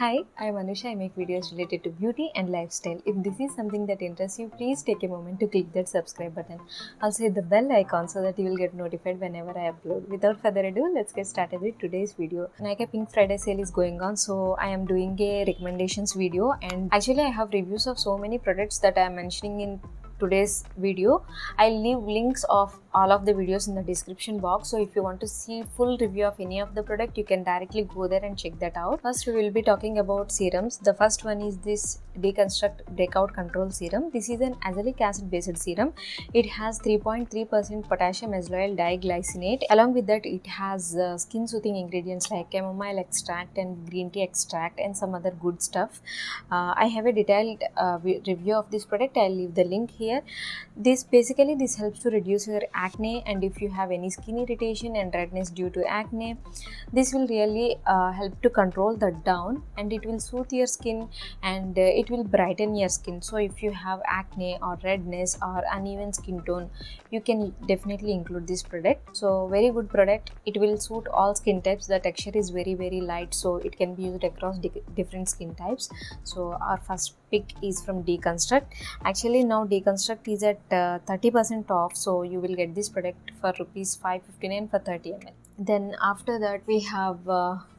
Hi, I'm Anusha. I make videos related to beauty and lifestyle. If this is something that interests you, please take a moment to click that subscribe button. Also hit the bell icon so that you will get notified whenever I upload. Without further ado, let's get started with today's video. Nykaa Pink Friday sale is going on, so I am doing a recommendations video, and actually I have reviews of so many products that I am mentioning in today's video. I'll leave links of all of the videos in the description box, so if you want to see full review of any of the product, you can directly go there and check that out. First we will be talking about serums. The first one is this Deconstruct Breakout Control Serum. This is an azelaic acid based serum. It has 3.3% potassium azelaic diglycinate. Along with that, it has skin soothing ingredients like chamomile extract and green tea extract and some other good stuff. I have a detailed review of this product. I'll leave the link here. This helps to reduce your acne, and if you have any skin irritation and redness due to acne, this will really help to control that down, and it will soothe your skin, and it will brighten your skin. So if you have acne or redness or uneven skin tone, you can definitely include this product. So very good product. It will suit all skin types. The texture is very light, so it can be used across different skin types. So our first pick is from Deconstruct. Actually now Deconstruct is at 30% off, so you will get this product for rupees 559 for 30 ml. Then after that we have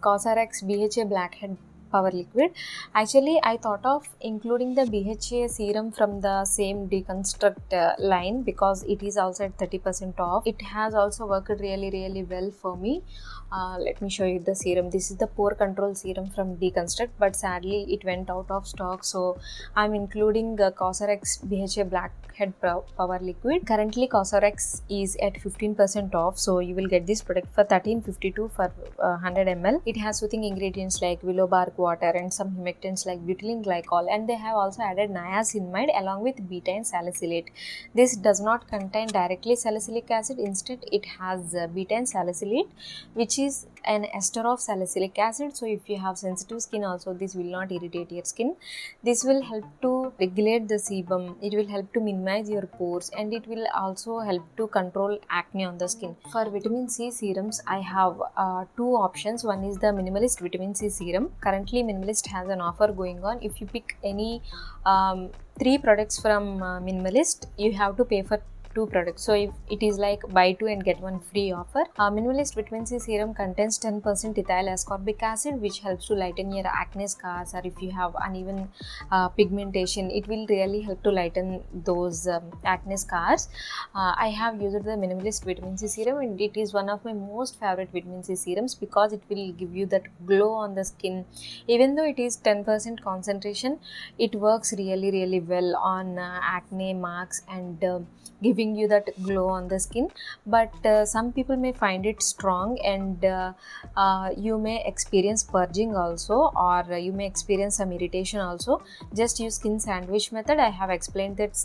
Cosrx BHA Blackhead Power Liquid. Actually I thought of including the BHA serum from the same Deconstruct line because it is also at 30% off. It has also worked really well for me. Let me show you the serum. This is the pore control serum from Deconstruct, but sadly it went out of stock, so I'm including Cosrx BHA Blackhead Power Liquid. Currently Cosrx is at 15% off, so you will get this product for 13.52 for 100 ml. It has soothing ingredients like willow bark water and some humectants like butylene glycol, and they have also added niacinamide along with betaine salicylate. This does not contain directly salicylic acid. Instead it has betaine salicylate, which is an ester of salicylic acid. So if you have sensitive skin also, this will not irritate your skin. This will help to regulate the sebum. It will help to minimize your pores, and it will also help to control acne on the skin. For vitamin C serums, I have two options. One is the Minimalist Vitamin C Serum. Currently Minimalist has an offer going on. If you pick any 3 products from Minimalist, you have to pay for 2 products. So if it is like buy 2 and get 1 free offer. Minimalist Vitamin C Serum contains 10% ethyl ascorbic acid, which helps to lighten your acne scars, or if you have uneven pigmentation, it will really help to lighten those acne scars. I have used the Minimalist Vitamin C Serum, and it is one of my most favorite vitamin C serums because it will give you that glow on the skin. Even though it is 10% concentration, it works really well on acne marks and giving you that glow on the skin. But some people may find it strong, and you may experience purging also, or you may experience some irritation also. Just use skin sandwich method. I have explained that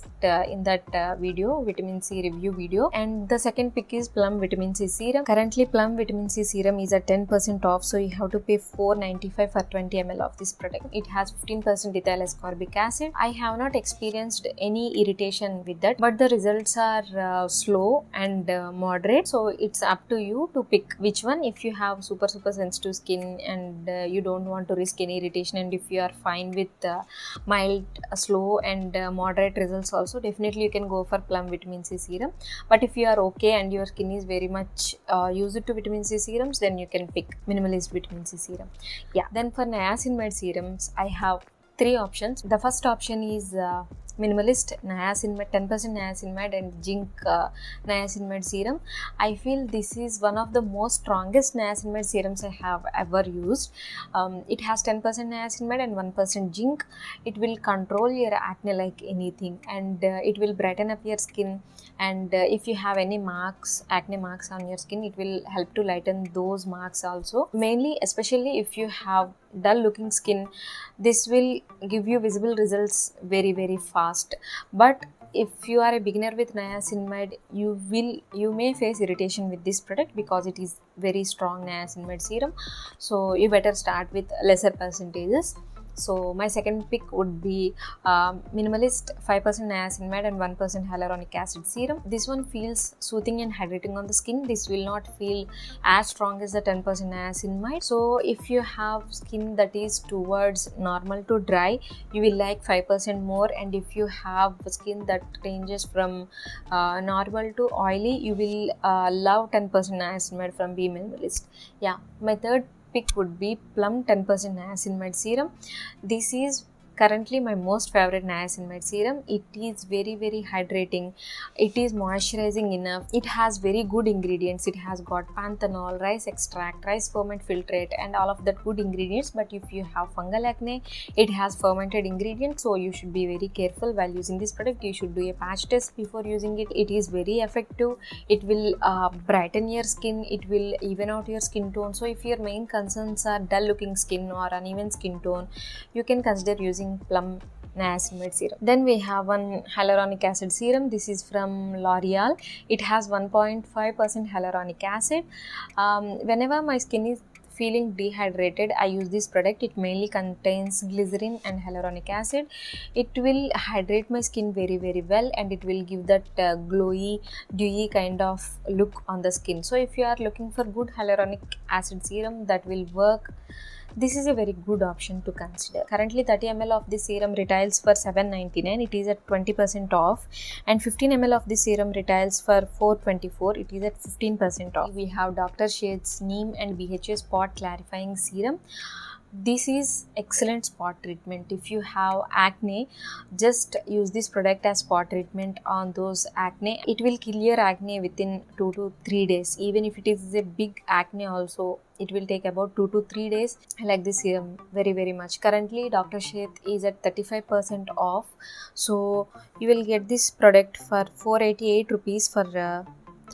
in that video, vitamin C review video. And the second pick is Plum Vitamin C Serum. Currently Plum Vitamin C Serum is at 10% off, so you have to pay $4.95 for 20 ml of this product. It has 15% ethyl ascorbic acid. I have not experienced any irritation with that, but the results are slow and moderate, so it's up to you to pick which one. If you have super sensitive skin and you don't want to risk any irritation, and if you are fine with mild, slow and moderate results also, definitely you can go for Plum Vitamin C Serum. But if you are okay and your skin is very much used to vitamin C serums, then you can pick Minimalist Vitamin C Serum. Yeah. Then for niacinamide serums, I have 3 options. The first option is Minimalist Niacinamide, 10% niacinamide and zinc niacinamide serum. I feel this is one of the most strongest niacinamide serums I have ever used. It has 10% niacinamide and 1% zinc. It will control your acne like anything, and it will brighten up your skin. And if you have any marks, acne marks on your skin, it will help to lighten those marks also. Mainly, especially if you have dull looking skin, this will give you visible results very fast. But if you are a beginner with niacinamide, you may face irritation with this product because it is very strong niacinamide serum, so you better start with lesser percentages. So my second pick would be Minimalist 5% niacinamide and 1% hyaluronic acid serum. This one feels soothing and hydrating on the skin. This will not feel as strong as the 10% niacinamide. So if you have skin that is towards normal to dry, you will like 5% more, and if you have skin that ranges from normal to oily, you will love 10% niacinamide from Be Minimalist. Yeah, my third pick would be Plum 10% niacinamide serum. This is currently my most favorite niacinamide serum. It is very hydrating. It is moisturizing enough. It has very good ingredients. It has got panthenol, rice extract, rice ferment filtrate, and all of that good ingredients. But if you have fungal acne, it has fermented ingredients, so you should be very careful while using this product. You should do a patch test before using it. It is very effective. It will brighten your skin. It will even out your skin tone. So if your main concerns are dull looking skin or uneven skin tone, you can consider using Plum niacinamide serum. Then we have one hyaluronic acid serum. This is from L'Oreal. It has 1.5% hyaluronic acid. Whenever my skin is feeling dehydrated, I use this product. It mainly contains glycerin and hyaluronic acid. It will hydrate my skin very well, and it will give that glowy, dewy kind of look on the skin. So if you are looking for good hyaluronic acid serum that will work, this is a very good option to consider. Currently 30 ml of this serum retails for $7.99. It is at 20% off, and 15 ml of this serum retails for $4.24. It is at 15% off. We have Dr. Sheth's Neem and BHA Spot Clarifying Serum. This is excellent spot treatment. If you have acne, just use this product as spot treatment on those acne. It will kill your acne within 2 to 3 days. Even if it is a big acne also, it will take about 2 to 3 days. I like this serum very much. Currently Dr. Sheth is at 35% off, so you will get this product for 488 rupees for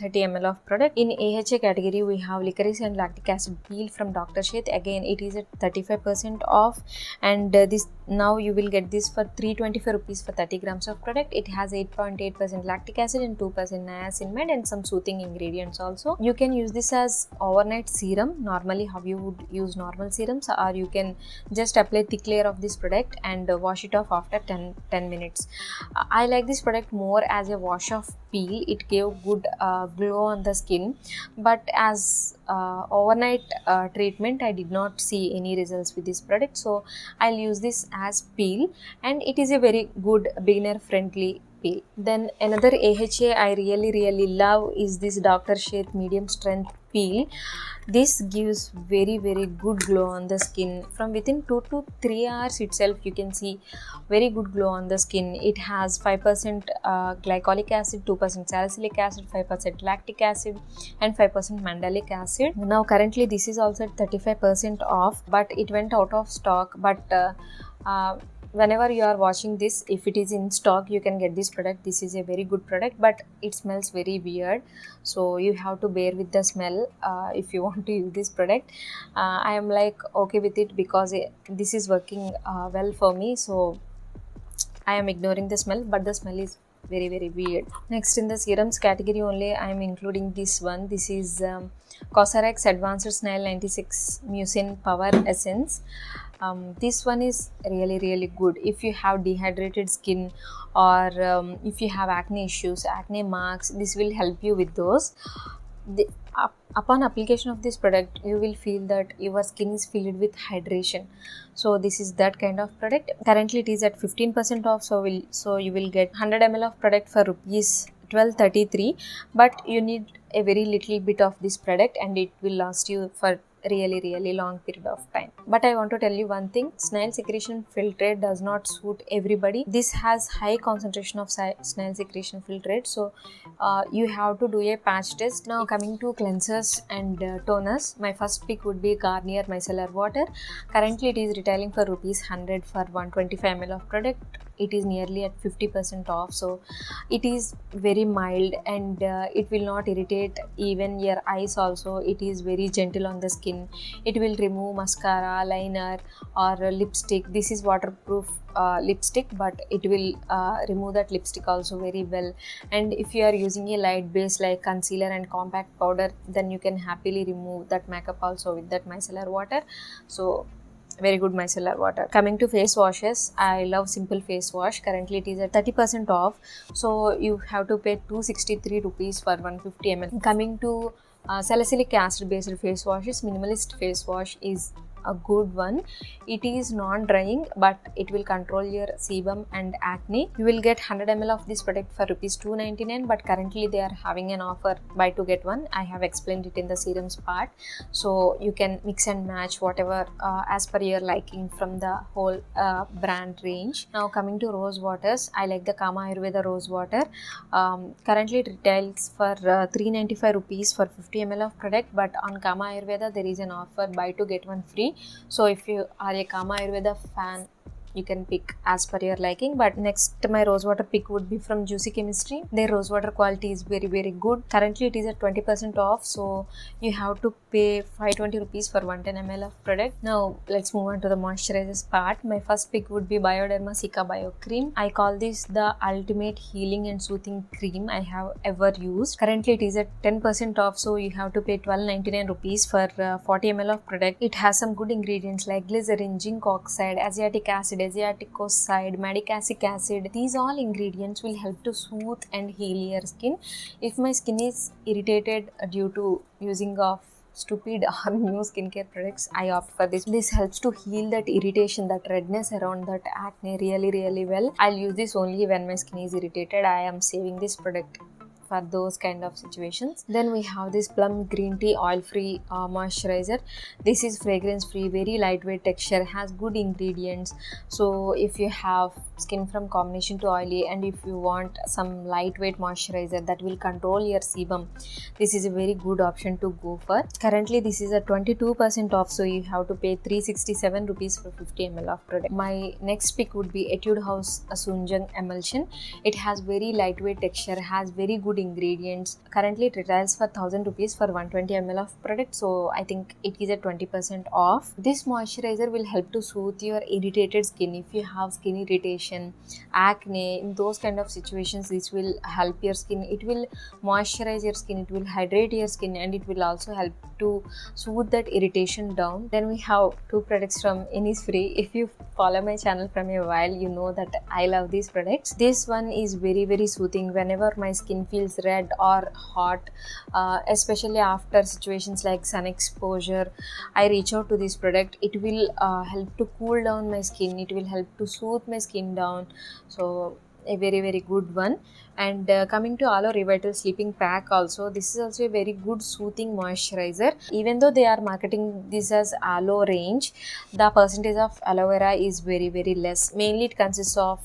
30 ml of product. In AHA category, we have licorice and lactic acid peel from Dr. Sheth. Again, it is at 35% off, and this now you will get this for 325 rupees for 30 grams of product. It has 8.8% lactic acid and 2% niacinamide and some soothing ingredients also. You can use this as overnight serum, normally how you would use normal serums, or you can just apply thick layer of this product and wash it off after 10 minutes. I like this product more as a wash off peel. It gave good glow on the skin, but as overnight treatment, I did not see any results with this product, so I'll use this as peel, and it is a very good beginner friendly peel. Then another AHA I really love is this Dr. Sheth medium strength peel. This gives very good glow on the skin. From within 2 to 3 hours itself, you can see very good glow on the skin. It has 5% glycolic acid, 2% salicylic acid, 5% lactic acid, and 5% mandelic acid. Now currently this is also at 35% off, but it went out of stock. But whenever you are watching this, if it is in stock, you can get this product. This is a very good product, but it smells very weird, so you have to bear with the smell if you want to use this product. I am like okay with it because this is working well for me, so I am ignoring the smell, but the smell is very weird. Next, in the serums category only, I am including this one. This is Cosrx Advanced Snail 96 Mucin Power Essence. This one is really good if you have dehydrated skin, or if you have acne issues, acne marks. This will help you with those. Upon application of this product, you will feel that your skin is filled with hydration. So this is that kind of product. Currently it is at 15% off, so you will get 100 ml of product for rupees 1233, but you need a very little bit of this product and it will last you for really long period of time. But I want to tell you one thing, snail secretion filtrate does not suit everybody. This has high concentration of snail secretion filtrate, so you have to do a patch test. Now coming to cleansers and toners, my first pick would be Garnier Micellar Water. Currently it is retailing for rupees 100 for 125 ml of product. It is nearly at 50% off, so it is very mild and it will not irritate even your eyes also. It is very gentle on the skin. It will remove mascara, liner or lipstick. This is waterproof lipstick, but it will remove that lipstick also very well. And if you are using a light base like concealer and compact powder, then you can happily remove that makeup also with that micellar water. So very good micellar water. Coming to face washes, I love Simple face wash. Currently it is at 30% off, so you have to pay 263 rupees for 150 ml. Coming to salicylic acid based face washes, Minimalist face wash is a good one. It is non-drying, but it will control your sebum and acne. You will get 100 ml of this product for rupees 299, but currently they are having an offer buy two get one. I have explained it in the serums part, so you can mix and match whatever as per your liking from the whole brand range. Now coming to rose waters, I like the Kama Ayurveda rose water. Currently it retails for 395 rupees for 50 ml of product, but on Kama Ayurveda there is an offer buy two get one free. So if you are a Kama Ayurveda fan, you can pick as per your liking. But next, my rose water pick would be from Juicy Chemistry. Their rose water quality is very, very good. Currently it is at 20% off, so you have to pay 520 rupees for 110 ml of product. Now let's move on to the moisturizers part. My first pick would be Bioderma Cica Bio Cream. I call this the ultimate healing and soothing cream I have ever used. Currently it is at 10% off, so you have to pay 1299 rupees for 40 ml of product. It has some good ingredients like glycerin, zinc oxide, asiatic acid, asiaticoside, medicacic acid. These all ingredients will help to soothe and heal your skin. If my skin is irritated due to using of stupid or new skincare products, I opt for this. This helps to heal that irritation, that redness around that acne really well. I'll use this only when my skin is irritated. I am saving this product for those kind of situations. Then we have this Plum Green Tea Oil Free Moisturizer. This is fragrance free, very lightweight texture, has good ingredients. So if you have skin from combination to oily and if you want some lightweight moisturizer that will control your sebum, this is a very good option to go for. Currently this is at 22% off, so you have to pay 367 rupees for 50 ml of product. My next pick would be Etude House Sunjang Emulsion. It has very lightweight texture, has very good ingredients. Currently it retails for 1000 rupees for 120 ml of product, so I think it is at 20% off. This moisturizer will help to soothe your irritated skin. If you have skin irritation, acne, in those kind of situations, this will help your skin. It will moisturize your skin, it will hydrate your skin, and it will also help to soothe that irritation down. Then we have two products from Innisfree. If you follow my channel from a while, you know that I love these products. This one is very soothing whenever my skin feels red or hot, especially after situations like sun exposure. I reach out to this product. It will help to cool down my skin, it will help to soothe my skin down, so a very good one. And coming to Aloe Revital Sleeping Pack, also this is also a very good soothing moisturizer. Even though they are marketing this as aloe range, the percentage of aloe vera is very less. Mainly it consists of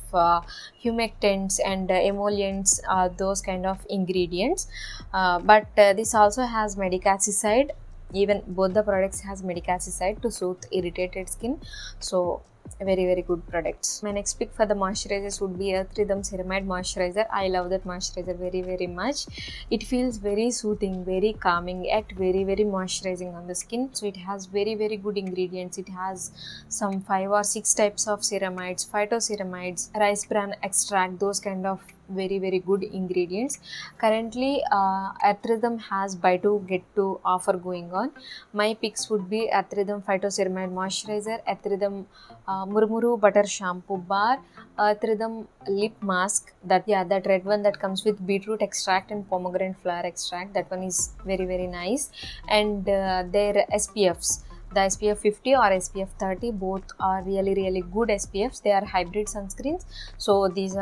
humectants and emollients, those kind of ingredients, but this also has medicaicide. Even both the products has medicaicide to soothe irritated skin, so very good products. My next pick for the moisturizers would be Earth Rhythm Ceramide Moisturizer. I love that moisturizer very much. It feels very soothing, very calming, yet very moisturizing on the skin. So it has very good ingredients. It has some 5 or 6 types of ceramides, phytoceramides, rice bran extract, those kind of very good ingredients. Currently Earth Rhythm has buy two get two offer going on. My picks would be Earth Rhythm Phytoceramide Moisturizer, Earth Rhythm Murmuru Butter Shampoo Bar, Earth Rhythm Lip Mask, that red one that comes with beetroot extract and pomegranate flower extract. That one is very nice. And their SPFs, the SPF 50 or SPF 30, both are really good SPFs. They are hybrid sunscreens. So these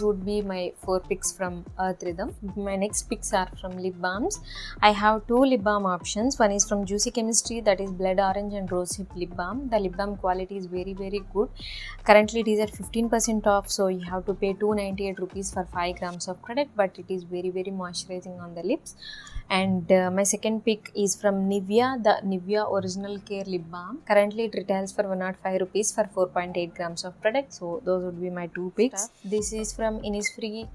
would be my 4 picks from Earth Rhythm. My next picks are from lip balms. I have 2 lip balm options. One is from Juicy Chemistry, that is Blood Orange and Rosehip lip balm. The lip balm quality is very good. Currently it is at 15% off, so you have to pay 298 rupees for 5 grams of product, but it is very moisturizing on the lips. And my second pick is from Nivea, the Nivea Original Care Lip Balm. Currently it retails for 105 rupees for 4.8 grams of product. So those would be my 2 picks. This is from Innisfree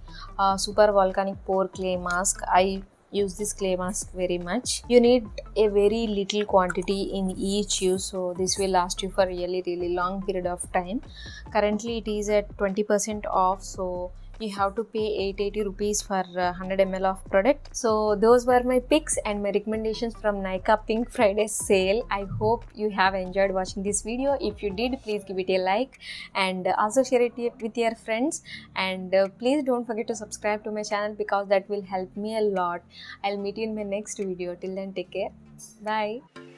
Super Volcanic Pore Clay Mask. I use this clay mask very much. You need a very little quantity in each use, so this will last you for really long period of time. Currently it is at 20% off, so you have to pay 880 rupees for 100 ml of product. So those were my picks and my recommendations from Nykaa Pink Friday sale. I hope you have enjoyed watching this video. If you did, please give it a like and also share it with your friends, and please don't forget to subscribe to my channel because that will help me a lot. I'll meet you in my next video. Till then, take care. Bye.